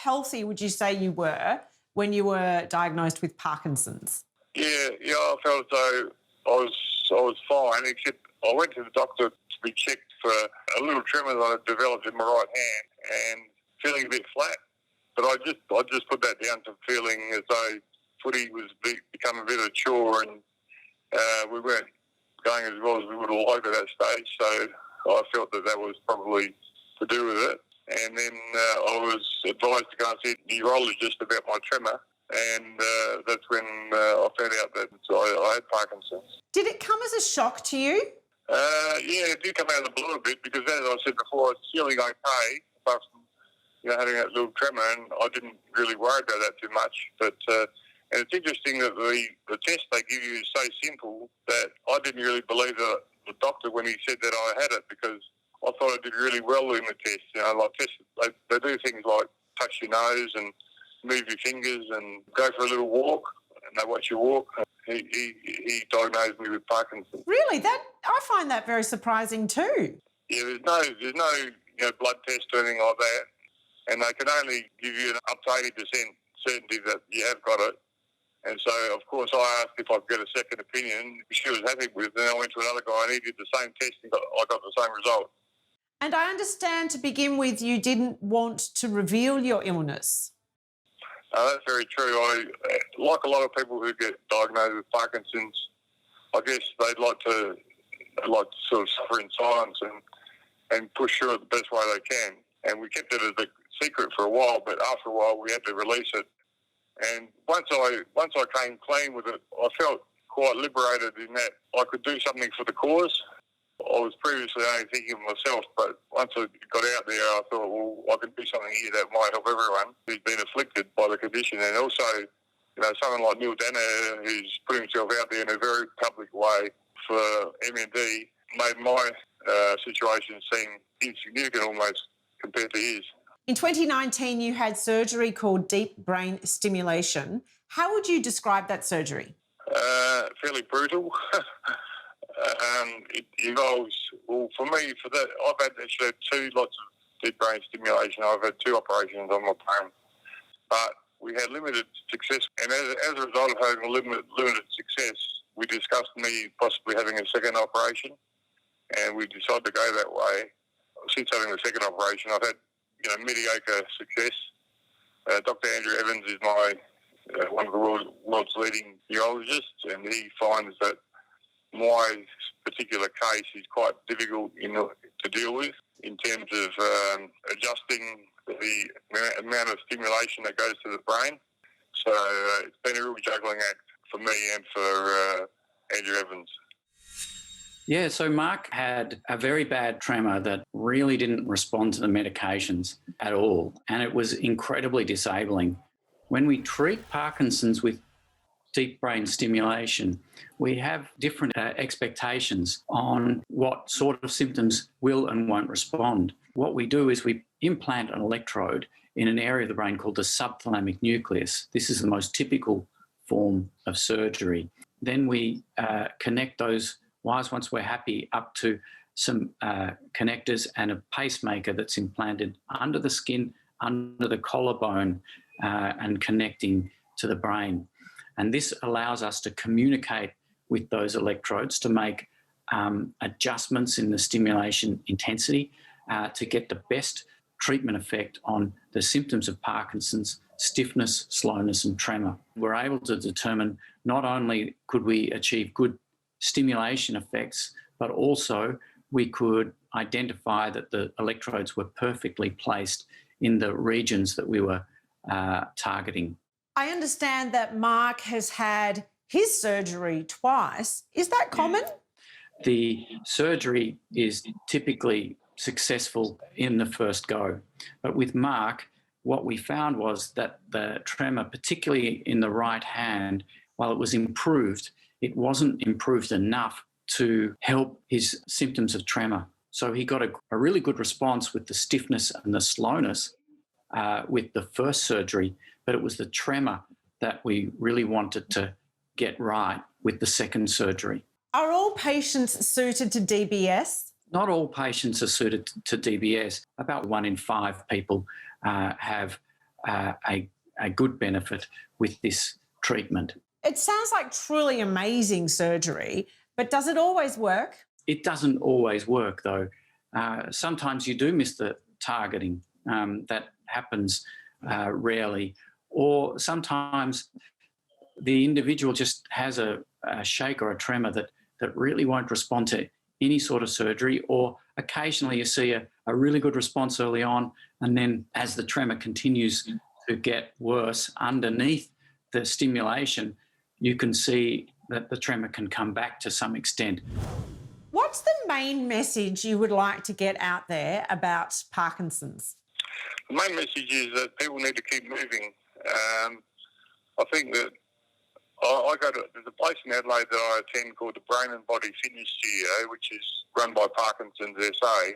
healthy would you say you were when you were diagnosed with Parkinson's? Yeah, I felt as though I was fine, except I went to the doctor to be checked for a little tremor that I developed in my right hand and feeling a bit flat. But I just put that down to feeling as though footy was becoming a bit of a chore, and we weren't going as well as we would have liked at that stage. So I felt that was probably to do with it. And then I was advised to go and see a neurologist about my tremor, and that's when I found out that I had Parkinson's. Did it come as a shock to you? Yeah, it did come out of the blue a bit because, as I said before, I was feeling okay, apart from having that little tremor, and I didn't really worry about that too much. But and it's interesting that the test they give you is so simple that I didn't really believe the doctor when he said that I had it, because I thought I did really well in the test. Like tests, they do things like touch your nose and move your fingers and go for a little walk, and they watch you walk. He diagnosed me with Parkinson's. Really? I find that very surprising too. Yeah, there's no blood test or anything like that, and they can only give you up to 80% certainty that you have got it. And so, of course, I asked if I could get a second opinion, which she was happy with. Then I went to another guy and he did the same test and I got the same result. And I understand to begin with you didn't want to reveal your illness. That's very true. Like a lot of people who get diagnosed with Parkinson's, I guess they'd like to sort of suffer in silence and push through it the best way they can. And we kept it as a secret for a while, but after a while we had to release it. And once I came clean with it, I felt quite liberated in that I could do something for the cause. I was previously only thinking of myself, but once I got out there, I thought, well, I can do something here that might help everyone who's been afflicted by the condition. And also, someone like Neil Daniher, who's put himself out there in a very public way for MND, made my situation seem insignificant almost compared to his. In 2019, you had surgery called Deep Brain Stimulation. How would you describe that surgery? Fairly brutal. It involves, well, for me, for that, I've had two lots of deep brain stimulation. I've had 2 operations on my brain, but we had limited success. And as a result of having limited success, we discussed me possibly having a second operation, and we decided to go that way. Since having the second operation, I've had mediocre success. Dr. Andrew Evans is one of the world's leading neurologists, and he finds that my particular case is quite difficult to deal with in terms of adjusting the amount of stimulation that goes to the brain. So it's been a real juggling act for me and for Andrew Evans. Yeah, so Mark had a very bad tremor that really didn't respond to the medications at all, and it was incredibly disabling. When we treat Parkinson's with deep brain stimulation, we have different expectations on what sort of symptoms will and won't respond. What we do is we implant an electrode in an area of the brain called the subthalamic nucleus. This is the most typical form of surgery. Then we connect those wires, once we're happy, up to some connectors and a pacemaker that's implanted under the skin, under the collarbone, and connecting to the brain. And this allows us to communicate with those electrodes to make adjustments in the stimulation intensity to get the best treatment effect on the symptoms of Parkinson's, stiffness, slowness, and tremor. We're able to determine not only could we achieve good stimulation effects, but also we could identify that the electrodes were perfectly placed in the regions that we were targeting. I understand that Mark has had his surgery twice. Is that common? The surgery is typically successful in the first go. But with Mark, what we found was that the tremor, particularly in the right hand, while it was improved, it wasn't improved enough to help his symptoms of tremor. So he got a really good response with the stiffness and the slowness with the first surgery, but it was the tremor that we really wanted to get right with the second surgery. Are all patients suited to DBS? Not all patients are suited to DBS. About 1 in 5 people have a good benefit with this treatment. It sounds like truly amazing surgery, but does it always work? It doesn't always work, though. Sometimes you do miss the targeting. That happens rarely. Or sometimes the individual just has a shake or a tremor that really won't respond to any sort of surgery, or occasionally you see a really good response early on, and then as the tremor continues to get worse underneath the stimulation, you can see that the tremor can come back to some extent. What's the main message you would like to get out there about Parkinson's? The main message is that people need to keep moving. I think that there's a place in Adelaide that I attend called the Brain and Body Fitness Studio, which is run by Parkinsons SA.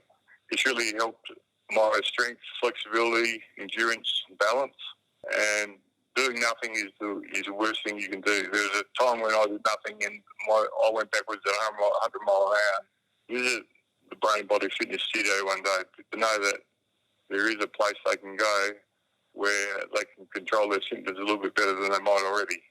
It's really helped my strength, flexibility, endurance, and balance. And doing nothing is the worst thing you can do. There was a time when I did nothing and I went backwards at 100 mile an hour. Visit the Brain and Body Fitness Studio one day to know that there is a place they can go where they can control their symptoms a little bit better than they might already.